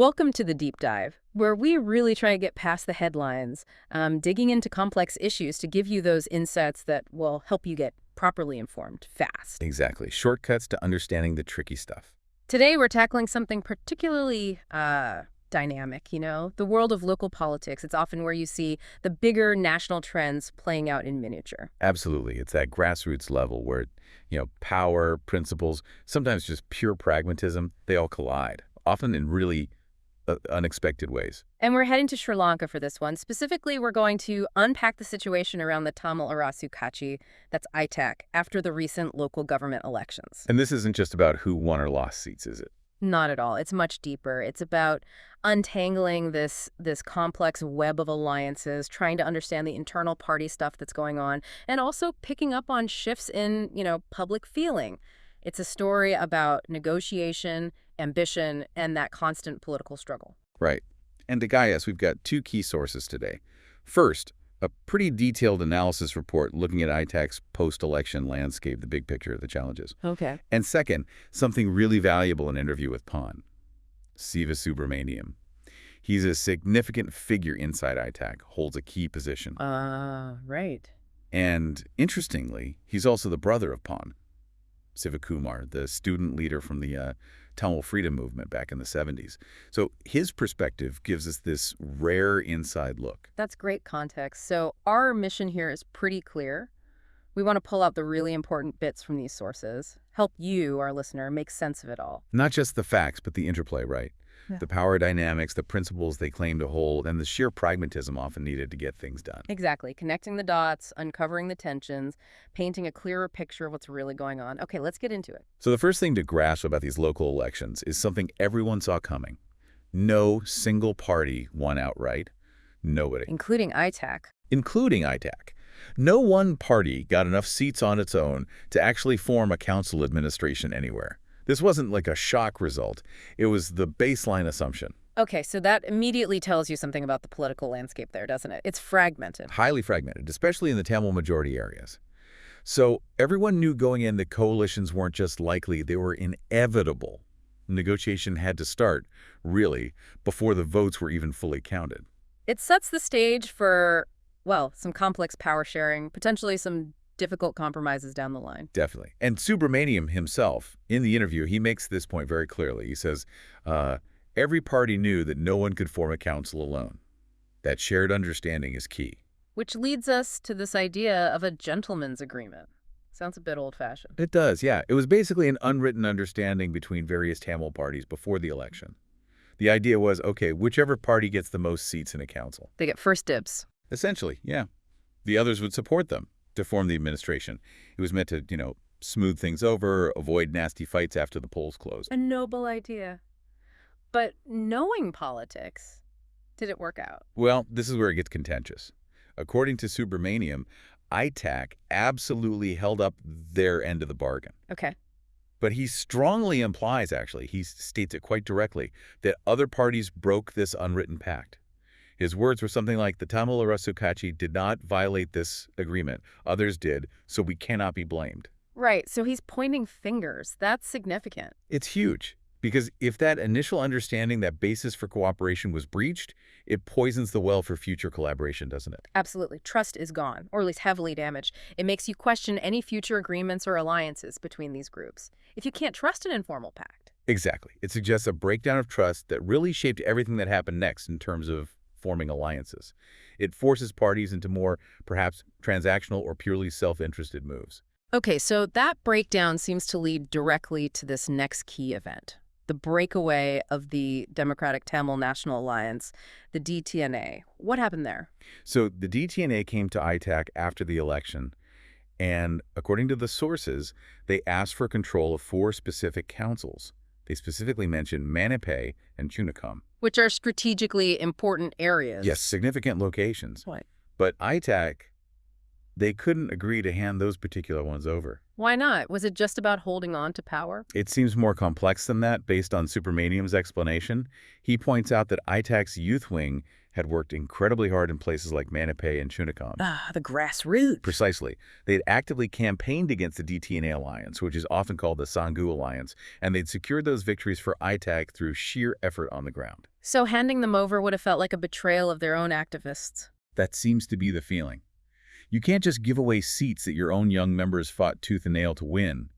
Welcome to the Deep Dive, where we really try to get past the headlines, digging into complex issues to give you those insights that will help you get properly informed fast. Exactly. Shortcuts to understanding the tricky stuff. Today, we're tackling something particularly dynamic, the world of local politics. It's often where you see the bigger national trends playing out in miniature. Absolutely. It's that grassroots level where, power, principles, sometimes just pure pragmatism, they all collide, often in really unexpected ways. And we're heading to Sri Lanka for this one. Specifically, we're going to unpack the situation around the Tamil Arasu Kachchi, that's ITAK, after the recent local government elections. And this isn't just about who won or lost seats, is it? Not at all. It's much deeper. It's about untangling this complex web of alliances, trying to understand the internal party stuff that's going on, and also picking up on shifts in, public feeling. It's a story about negotiation, ambition, and that constant political struggle. Right. And to guide us, we've got two key sources today. First, a pretty detailed analysis report looking at ITAK's post-election landscape, the big picture of the challenges. Okay. And second, something really valuable, an interview with Pon, Siva Subramaniam. He's a significant figure inside ITAK, holds a key position. Right. And interestingly, he's also the brother of Pon, Sivakumar, the student leader from the Tamil freedom movement back in the 70s. So his perspective gives us this rare inside look. That's great context. So our mission here is pretty clear. We want to pull out the really important bits from these sources, help you, our listener, make sense of it all. Not just the facts, but the interplay, right? Yeah. The power dynamics, the principles they claim to hold, and the sheer pragmatism often needed to get things done. Exactly. Connecting the dots, uncovering the tensions, painting a clearer picture of what's really going on. Okay, let's get into it. So the first thing to grasp about these local elections is something everyone saw coming. No single party won outright. Nobody. Including ITAK. Including ITAK. No one party got enough seats on its own to actually form a council administration anywhere. This wasn't like a shock result. It was the baseline assumption. Okay, so that immediately tells you something about the political landscape there, doesn't it? It's fragmented. Highly fragmented, especially in the Tamil majority areas. So everyone knew going in that coalitions weren't just likely, they were inevitable. Negotiation had to start, really, before the votes were even fully counted. It sets the stage for, well, some complex power sharing, potentially some difficult compromises down the line. Definitely. And Subramaniam himself, in the interview, he makes this point very clearly. He says, every party knew that no one could form a council alone. That shared understanding is key. Which leads us to this idea of a gentleman's agreement. Sounds a bit old-fashioned. It does, yeah. It was basically an unwritten understanding between various Tamil parties before the election. The idea was, okay, whichever party gets the most seats in a council. They get first dibs. Essentially, yeah. The others would support them to form the administration. It was meant to, smooth things over, avoid nasty fights after the polls closed. A noble idea. But knowing politics, did it work out? Well, this is where it gets contentious. According to Subramaniam, ITAK absolutely held up their end of the bargain. Okay. But he strongly implies, actually, he states it quite directly, that other parties broke this unwritten pact. His words were something like, the Tamil Arasu Kachchi did not violate this agreement. Others did, so we cannot be blamed. Right, so he's pointing fingers. That's significant. It's huge, because if that initial understanding, that basis for cooperation was breached, it poisons the well for future collaboration, doesn't it? Absolutely. Trust is gone, or at least heavily damaged. It makes you question any future agreements or alliances between these groups, if you can't trust an informal pact. Exactly. It suggests a breakdown of trust that really shaped everything that happened next in terms of forming alliances. It forces parties into more, perhaps, transactional or purely self-interested moves. Okay, so that breakdown seems to lead directly to this next key event, the breakaway of the Democratic Tamil National Alliance, the DTNA. What happened there? So the DTNA came to ITAK after the election, and according to the sources, they asked for control of 4 specific councils. They specifically mentioned Manipai and Chunakam. Which are strategically important areas. Yes, significant locations. Right. But ITAK, they couldn't agree to hand those particular ones over. Why not? Was it just about holding on to power? It seems more complex than that based on Supermanium's explanation. He points out that ITAC's youth wing had worked incredibly hard in places like Manipay and Chunakan. Ah, the grassroots. Precisely. They had actively campaigned against the DTNA alliance, which is often called the Sanggu alliance, and they'd secured those victories for ITAC through sheer effort on the ground. So handing them over would have felt like a betrayal of their own activists. That seems to be the feeling. You can't just give away seats that your own young members fought tooth and nail to win.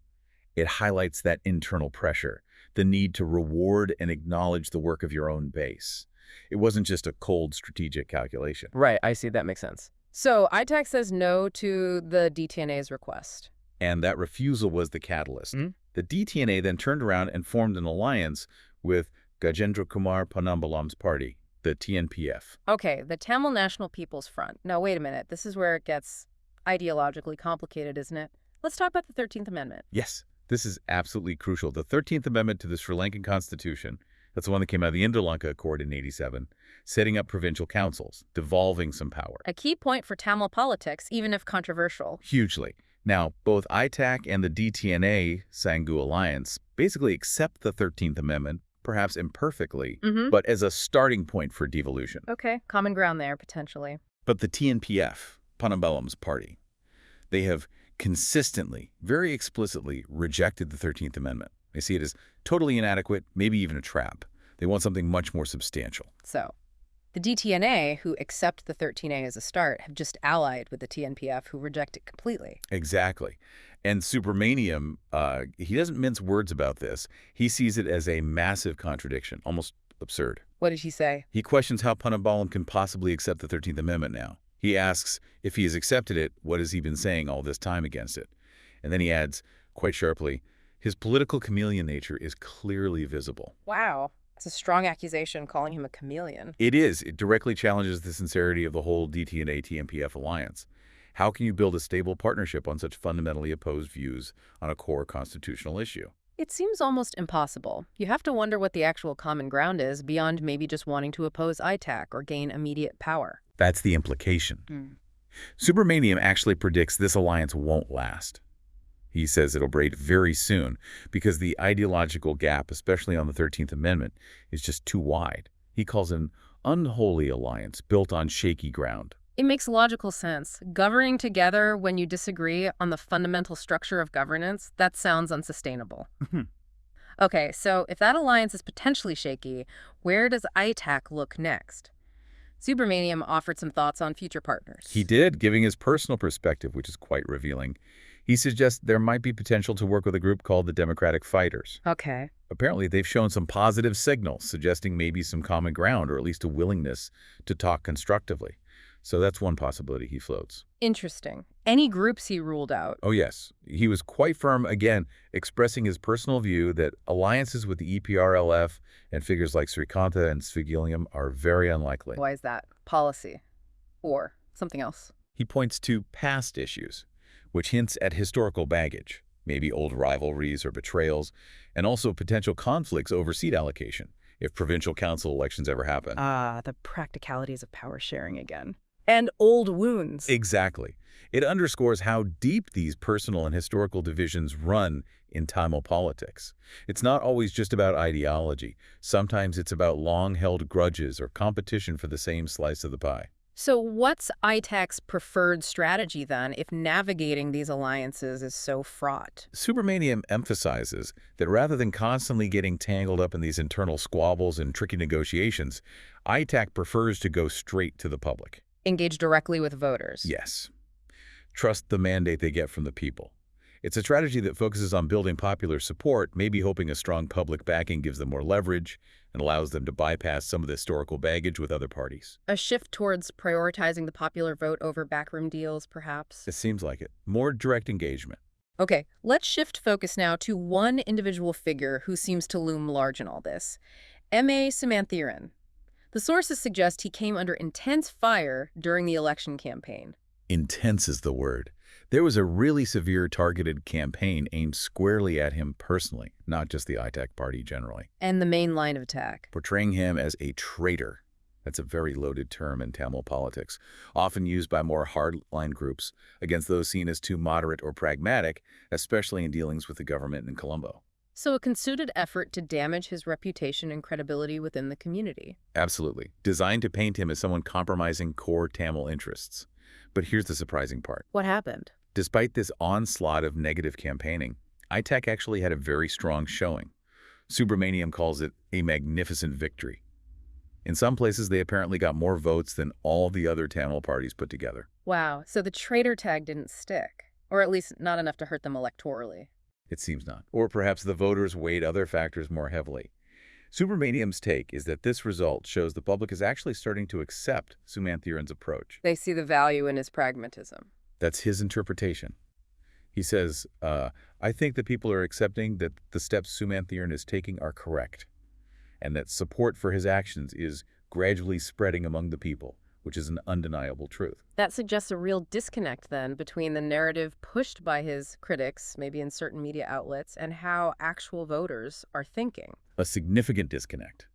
It highlights that internal pressure, the need to reward and acknowledge the work of your own base. It wasn't just a cold strategic calculation. Right, I see. That makes sense. So ITAC says no to the DTNA's request. And that refusal was the catalyst. Mm-hmm. The DTNA then turned around and formed an alliance with Gajendrakumar Ponnambalam's party, the TNPF. Okay, the Tamil National People's Front. Now, wait a minute. This is where it gets ideologically complicated, isn't it? Let's talk about the 13th Amendment. Yes, this is absolutely crucial. The 13th Amendment to the Sri Lankan Constitution, that's the one that came out of the Indo-Lanka Accord in '87, setting up provincial councils, devolving some power. A key point for Tamil politics, even if controversial. Hugely. Now, both ITAC and the DTNA Sanggu Alliance basically accept the 13th Amendment, perhaps imperfectly, but as a starting point for devolution. Okay, common ground there, potentially. But the TNPF, Ponnambalam's party, they have consistently, very explicitly rejected the 13th Amendment. They see it as totally inadequate, maybe even a trap. They want something much more substantial. So, the DTNA, who accept the 13A as a start, have just allied with the TNPF, who reject it completely. Exactly. And Supermanium, he doesn't mince words about this. He sees it as a massive contradiction, almost absurd. What did he say? He questions how Ponnambalam can possibly accept the 13th Amendment now. He asks if he has accepted it, what has he been saying all this time against it? And then he adds, quite sharply, his political chameleon nature is clearly visible. Wow. It's a strong accusation calling him a chameleon. It is. It directly challenges the sincerity of the whole DTNA-TNPF alliance. How can you build a stable partnership on such fundamentally opposed views on a core constitutional issue? It seems almost impossible. You have to wonder what the actual common ground is beyond maybe just wanting to oppose ITAC or gain immediate power. That's the implication. Supermanium actually predicts this alliance won't last. He says it'll break very soon because the ideological gap, especially on the 13th Amendment, is just too wide. He calls it an unholy alliance built on shaky ground. It makes logical sense. Governing together when you disagree on the fundamental structure of governance, that sounds unsustainable. Okay, so if that alliance is potentially shaky, where does ITAC look next? Supermanium offered some thoughts on future partners. He did, giving his personal perspective, which is quite revealing. He suggests there might be potential to work with a group called the Democratic Fighters. Okay. Apparently, they've shown some positive signals, suggesting maybe some common ground or at least a willingness to talk constructively. So that's one possibility he floats. Interesting. Any groups he ruled out? Oh, yes. He was quite firm, again, expressing his personal view that alliances with the EPRLF and figures like Srikanta and Svigilium are very unlikely. Why is that? Policy. Or something else? He points to past issues, which hints at historical baggage, maybe old rivalries or betrayals, and also potential conflicts over seat allocation, if provincial council elections ever happen. The practicalities of power sharing again. And old wounds. Exactly. It underscores how deep these personal and historical divisions run in Tamil politics. It's not always just about ideology. Sometimes it's about long-held grudges or competition for the same slice of the pie. So what's ITAC's preferred strategy, then, if navigating these alliances is so fraught? Supermanium emphasizes that rather than constantly getting tangled up in these internal squabbles and tricky negotiations, ITAC prefers to go straight to the public. Engage directly with voters. Yes. Trust the mandate they get from the people. It's a strategy that focuses on building popular support, maybe hoping a strong public backing gives them more leverage and allows them to bypass some of the historical baggage with other parties. A shift towards prioritizing the popular vote over backroom deals, perhaps? It seems like it. More direct engagement. Okay, let's shift focus now to one individual figure who seems to loom large in all this. M.A. Sumanthiran. The sources suggest he came under intense fire during the election campaign. Intense is the word. There was a really severe targeted campaign aimed squarely at him personally, not just the ITAC party generally. And the main line of attack. Portraying him as a traitor. That's a very loaded term in Tamil politics, often used by more hardline groups against those seen as too moderate or pragmatic, especially in dealings with the government in Colombo. So a concerted effort to damage his reputation and credibility within the community. Absolutely. Designed to paint him as someone compromising core Tamil interests. But here's the surprising part. What happened? Despite this onslaught of negative campaigning, ITAK actually had a very strong showing. Subramaniam calls it a magnificent victory. In some places, they apparently got more votes than all the other Tamil parties put together. Wow, so the traitor tag didn't stick, or at least not enough to hurt them electorally. It seems not. Or perhaps the voters weighed other factors more heavily. Subramaniam's take is that this result shows the public is actually starting to accept Sumanthiran's approach. They see the value in his pragmatism. That's his interpretation. He says, I think that people are accepting that the steps Sumanthiran is taking are correct, and that support for his actions is gradually spreading among the people, which is an undeniable truth. That suggests a real disconnect, then, between the narrative pushed by his critics, maybe in certain media outlets, and how actual voters are thinking. A significant disconnect.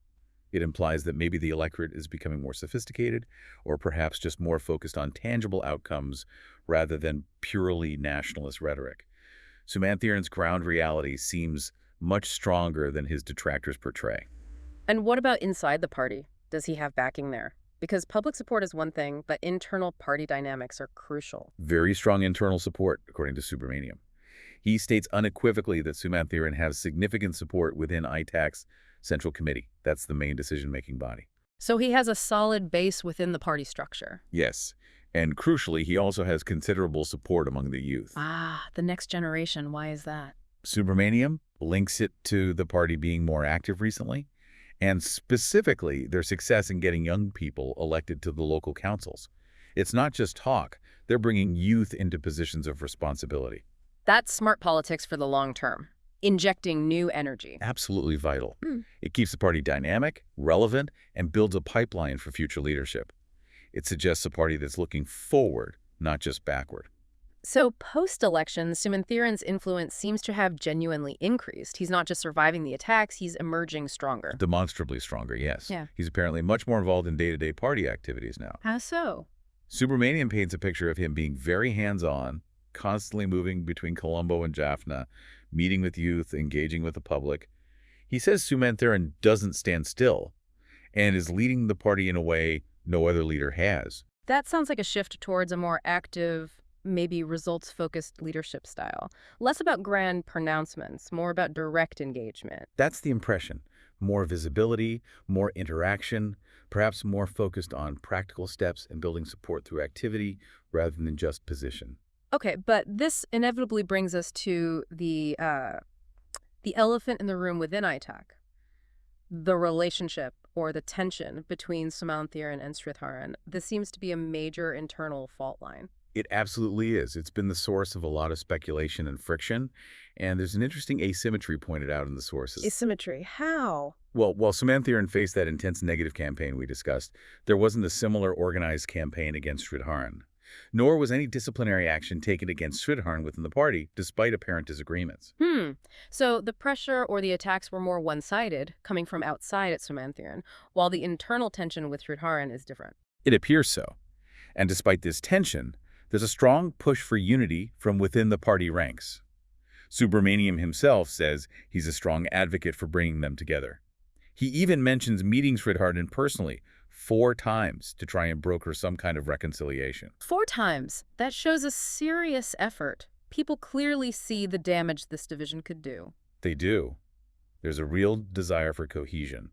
It implies that maybe the electorate is becoming more sophisticated, or perhaps just more focused on tangible outcomes rather than purely nationalist rhetoric. Sumanthiran's ground reality seems much stronger than his detractors portray. And what about inside the party? Does he have backing there? Because public support is one thing, but internal party dynamics are crucial. Very strong internal support, according to Subramaniam. He states unequivocally that Sumanthiran has significant support within ITAK's Central Committee. That's the main decision-making body. So he has a solid base within the party structure. Yes. And crucially, he also has considerable support among the youth. Ah, the next generation. Why is that? Subramaniam links it to the party being more active recently, and specifically their success in getting young people elected to the local councils. It's not just talk. They're bringing youth into positions of responsibility. That's smart politics for the long term, injecting new energy. Absolutely vital. It keeps the party dynamic, relevant, and builds a pipeline for future leadership. It suggests a party that's looking forward, not just backward. So post-election, Sumanthiran's influence seems to have genuinely increased. He's not just surviving the attacks, he's emerging stronger. Demonstrably stronger, yes. Yeah. He's apparently much more involved in day-to-day party activities now. How so? Subramaniam paints a picture of him being very hands-on, constantly moving between Colombo and Jaffna, meeting with youth, engaging with the public. He says Sumanthiran doesn't stand still and is leading the party in a way no other leader has. That sounds like a shift towards a more active, maybe results-focused leadership style. Less about grand pronouncements, more about direct engagement. That's the impression. More visibility, more interaction, perhaps more focused on practical steps and building support through activity rather than just position. Okay, but this inevitably brings us to the elephant in the room within ITAK. The relationship or the tension between Sumanthiran and Sridharan. This seems to be a major internal fault line. It absolutely is. It's been the source of a lot of speculation and friction, and there's an interesting asymmetry pointed out in the sources. Asymmetry? How? Well, while Sumanthiran faced that intense negative campaign we discussed, there wasn't a similar organized campaign against Sridharan. Nor was any disciplinary action taken against Sridharan within the party, despite apparent disagreements. So the pressure or the attacks were more one-sided, coming from outside at Sumanthiran, while the internal tension with Sridharan is different. It appears so. And despite this tension, there's a strong push for unity from within the party ranks. Subramaniam himself says he's a strong advocate for bringing them together. He even mentions meeting Sridharan personally 4 times to try and broker some kind of reconciliation. 4 times? That shows a serious effort. People clearly see the damage this division could do. They do. There's a real desire for cohesion,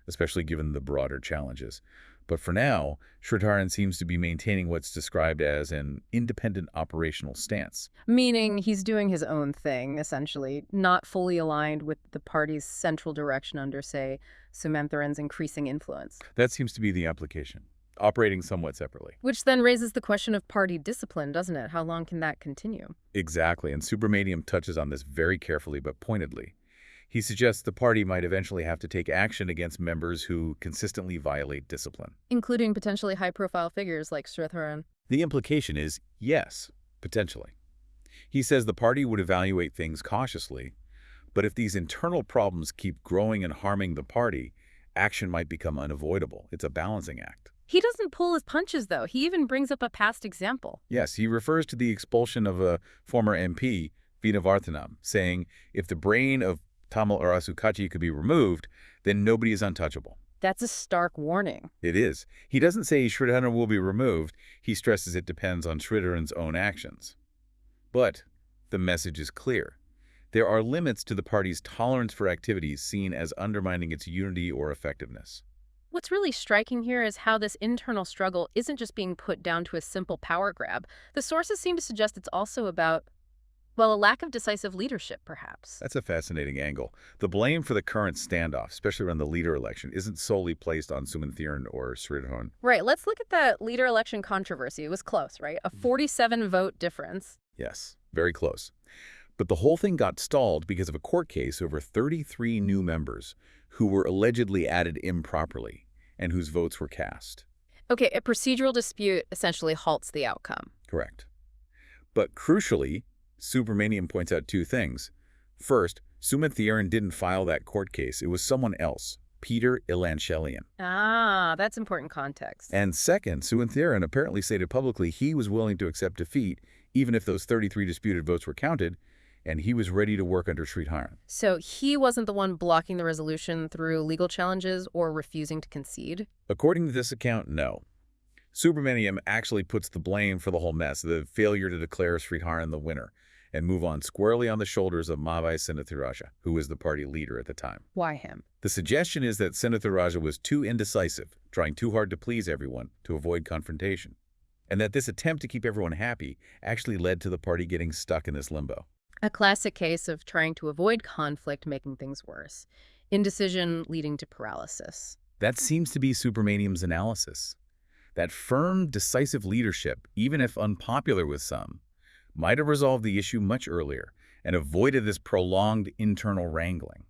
especially given the broader challenges. But for now, Sridharan seems to be maintaining what's described as an independent operational stance. Meaning he's doing his own thing, essentially, not fully aligned with the party's central direction under, say, Sumanthiran's increasing influence. That seems to be the application, operating somewhat separately. Which then raises the question of party discipline, doesn't it? How long can that continue? Exactly, and Subramaniam touches on this very carefully but pointedly. He suggests the party might eventually have to take action against members who consistently violate discipline. Including potentially high-profile figures like Sridharan. The implication is yes, potentially. He says the party would evaluate things cautiously, but if these internal problems keep growing and harming the party, action might become unavoidable. It's a balancing act. He doesn't pull his punches, though. He even brings up a past example. Yes, he refers to the expulsion of a former MP, Vinavarthanam, saying if the brain of Tamil Arasu Kachchi could be removed, then nobody is untouchable. That's a stark warning. It is. He doesn't say Sridharan will be removed. He stresses it depends on Sridharan's own actions. But the message is clear. There are limits to the party's tolerance for activities seen as undermining its unity or effectiveness. What's really striking here is how this internal struggle isn't just being put down to a simple power grab. The sources seem to suggest it's also about, well, a lack of decisive leadership, perhaps. That's a fascinating angle. The blame for the current standoff, especially around the leader election, isn't solely placed on Sumanthiran or Sridharan. Right, let's look at that leader election controversy. It was close, right? A 47-vote difference. Yes, very close. But the whole thing got stalled because of a court case over 33 new members who were allegedly added improperly and whose votes were cast. Okay, a procedural dispute essentially halts the outcome. Correct. But crucially, Subramaniam points out two things. First, Sumanthiran didn't file that court case. It was someone else, Peter Ilanchelian. Ah, that's important context. And second, Sumanthiran apparently stated publicly he was willing to accept defeat even if those 33 disputed votes were counted, and he was ready to work under Sridharan. So he wasn't the one blocking the resolution through legal challenges or refusing to concede? According to this account, no. Subramaniam actually puts the blame for the whole mess, the failure to declare Sridharan the winner, and move on squarely on the shoulders of Mavai Sinathiraja, who was the party leader at the time. Why him? The suggestion is that Sinathiraja was too indecisive, trying too hard to please everyone to avoid confrontation, and that this attempt to keep everyone happy actually led to the party getting stuck in this limbo. A classic case of trying to avoid conflict making things worse. Indecision leading to paralysis. That seems to be Subramaniam's analysis. That firm, decisive leadership, even if unpopular with some, might have resolved the issue much earlier and avoided this prolonged internal wrangling.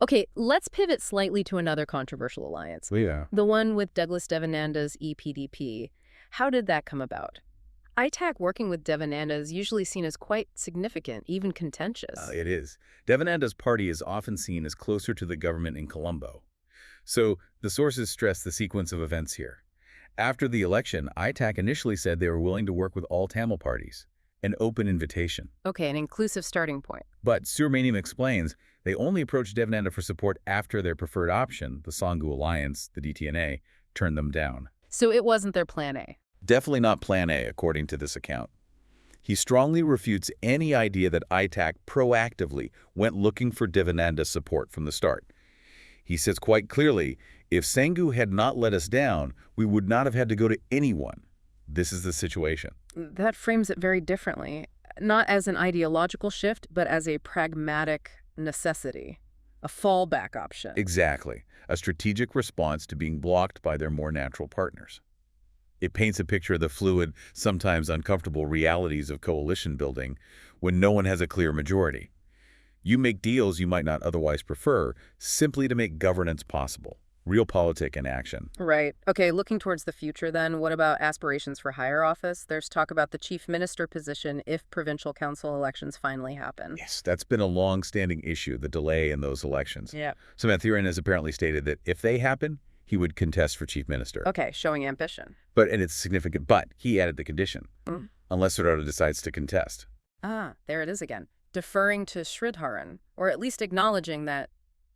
Okay, let's pivot slightly to another controversial alliance. Yeah. The one with Douglas Devananda's EPDP. How did that come about? ITAK working with Devananda is usually seen as quite significant, even contentious. It is. Devananda's party is often seen as closer to the government in Colombo. So the sources stress the sequence of events here. After the election, ITAK initially said they were willing to work with all Tamil parties, an open invitation. Okay, an inclusive starting point. But Subramaniam explains they only approached Devananda for support after their preferred option, the Sanghu Alliance, the DTNA, turned them down. So it wasn't their plan A. Definitely not Plan A, according to this account. He strongly refutes any idea that ITAK proactively went looking for Devananda's support from the start. He says quite clearly, if Sanghu had not let us down, we would not have had to go to anyone. This is the situation. That frames it very differently. Not as an ideological shift, but as a pragmatic necessity, a fallback option. Exactly. A strategic response to being blocked by their more natural partners. It paints a picture of the fluid, sometimes uncomfortable realities of coalition building when no one has a clear majority. You make deals you might not otherwise prefer simply to make governance possible. Realpolitik in action. Right. Okay, looking towards the future then, what about aspirations for higher office? There's talk about the chief minister position if provincial council elections finally happen. Yes, that's been a long-standing issue, the delay in those elections. Yeah. Sumanthiran has apparently stated that if they happen, he would contest for chief minister. Okay, showing ambition. And it's significant, but he added the condition, unless Sridhara decides to contest. Ah, there it is again. Deferring to Sridharan, or at least acknowledging that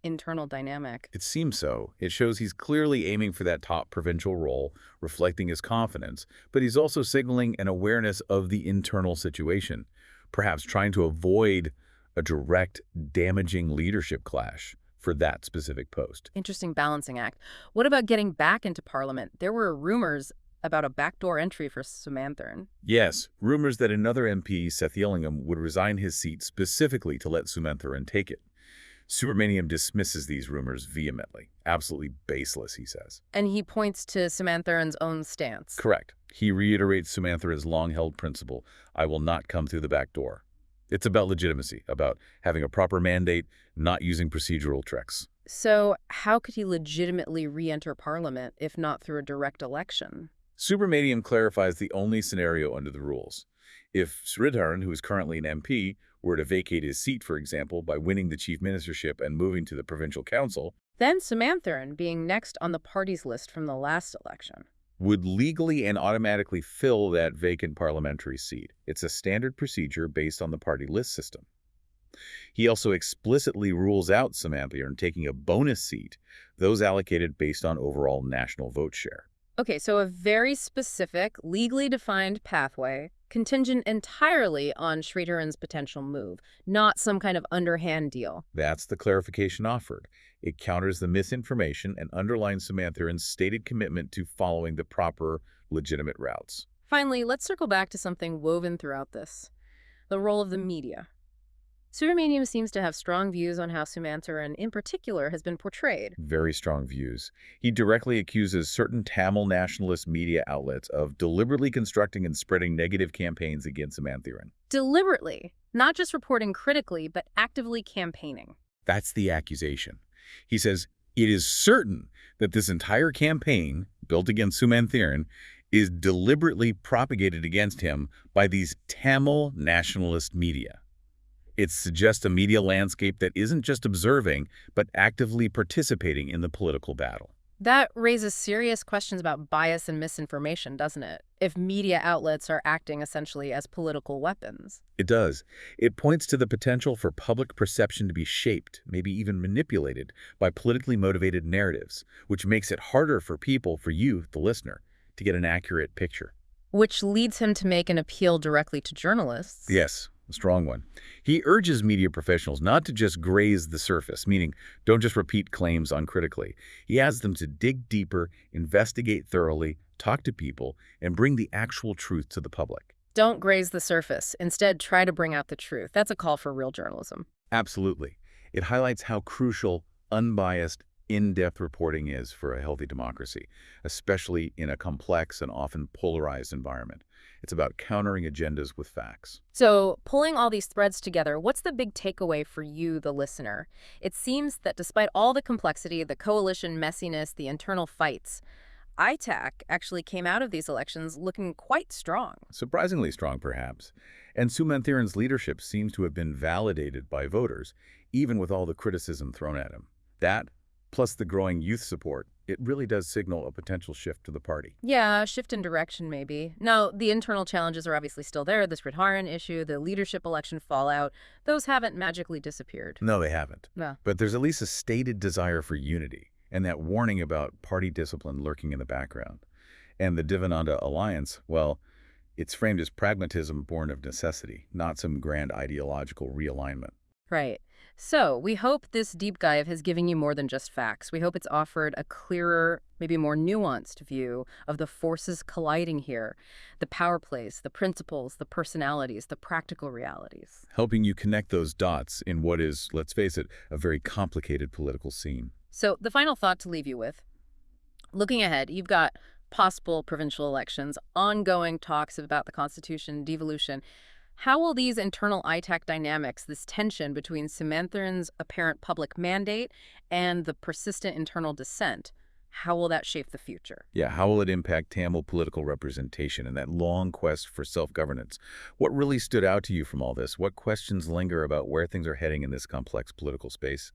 internal dynamic. It seems so. It shows he's clearly aiming for that top provincial role, reflecting his confidence, but he's also signaling an awareness of the internal situation, perhaps trying to avoid a direct, damaging leadership clash for that specific post. Interesting balancing act. What about getting back into Parliament? There were rumors about a backdoor entry for Sumanthiran. Yes, rumors that another MP, Seth Yellingham, would resign his seat specifically to let Sumanthiran take it. Subramaniam dismisses these rumors vehemently. Absolutely baseless, he says. And he points to Sumanthiran's own stance. Correct. He reiterates Sumanthiran's long-held principle, I will not come through the back door. It's about legitimacy, about having a proper mandate, not using procedural tricks. So how could he legitimately re-enter Parliament if not through a direct election? Subramaniam clarifies the only scenario under the rules. If Sridharan, who is currently an MP, were to vacate his seat, for example, by winning the chief ministership and moving to the provincial council, Then Sumanthiran being next on the party's list from the last election. Would legally and automatically fill that vacant parliamentary seat. It's a standard procedure based on the party list system. He also explicitly rules out Sumanthiran taking a bonus seat, those allocated based on overall national vote share. Okay, so a very specific, legally defined pathway, contingent entirely on Sridharan's potential move, not some kind of underhand deal. That's the clarification offered. It counters the misinformation and underlines Sumanthiran's stated commitment to following the proper, legitimate routes. Finally, let's circle back to something woven throughout this, the role of the media. Subramaniam seems to have strong views on how Sumanthiran, in particular, has been portrayed. Very strong views. He directly accuses certain Tamil nationalist media outlets of deliberately constructing and spreading negative campaigns against Sumanthiran. Deliberately, not just reporting critically, but actively campaigning. That's the accusation. He says, it is certain that this entire campaign, built against Sumanthiran, is deliberately propagated against him by these Tamil nationalist media. It suggests a media landscape that isn't just observing, but actively participating in the political battle. That raises serious questions about bias and misinformation, doesn't it? If media outlets are acting essentially as political weapons. It does. It points to the potential for public perception to be shaped, maybe even manipulated, by politically motivated narratives, which makes it harder for people, for you, the listener, to get an accurate picture. Which leads him to make an appeal directly to journalists. Yes. A strong one. He urges media professionals not to just graze the surface, meaning don't just repeat claims uncritically. He asks them to dig deeper, investigate thoroughly, talk to people, and bring the actual truth to the public. Don't graze the surface. Instead, try to bring out the truth. That's a call for real journalism. Absolutely. It highlights how crucial, unbiased, in-depth reporting is for a healthy democracy, especially in a complex and often polarized environment. It's about countering agendas with facts. So, pulling all these threads together, what's the big takeaway for you, the listener? It seems that despite all the complexity, the coalition messiness, the internal fights, ITAK actually came out of these elections looking quite strong. Surprisingly strong, perhaps. And Sumanthiran's leadership seems to have been validated by voters, even with all the criticism thrown at him. That, plus the growing youth support, it really does signal a potential shift to the party. Yeah, a shift in direction, maybe. Now, the internal challenges are obviously still there. The Sridharan issue, the leadership election fallout, those haven't magically disappeared. No, they haven't. No. But there's at least a stated desire for unity, and that warning about party discipline lurking in the background. And the Divananda alliance, well, it's framed as pragmatism born of necessity, not some grand ideological realignment. Right. So, we hope this deep dive has given you more than just facts. We hope it's offered a clearer, maybe more nuanced view of the forces colliding here, the power plays, the principles, the personalities, the practical realities. Helping you connect those dots in what is, let's face it, a very complicated political scene. So, the final thought to leave you with, looking ahead, you've got possible provincial elections, ongoing talks about the Constitution, devolution. How will these internal ITAC dynamics, this tension between Sumanthiran's apparent public mandate and the persistent internal dissent, how will that shape the future? Yeah, how will it impact Tamil political representation and that long quest for self-governance? What really stood out to you from all this? What questions linger about where things are heading in this complex political space?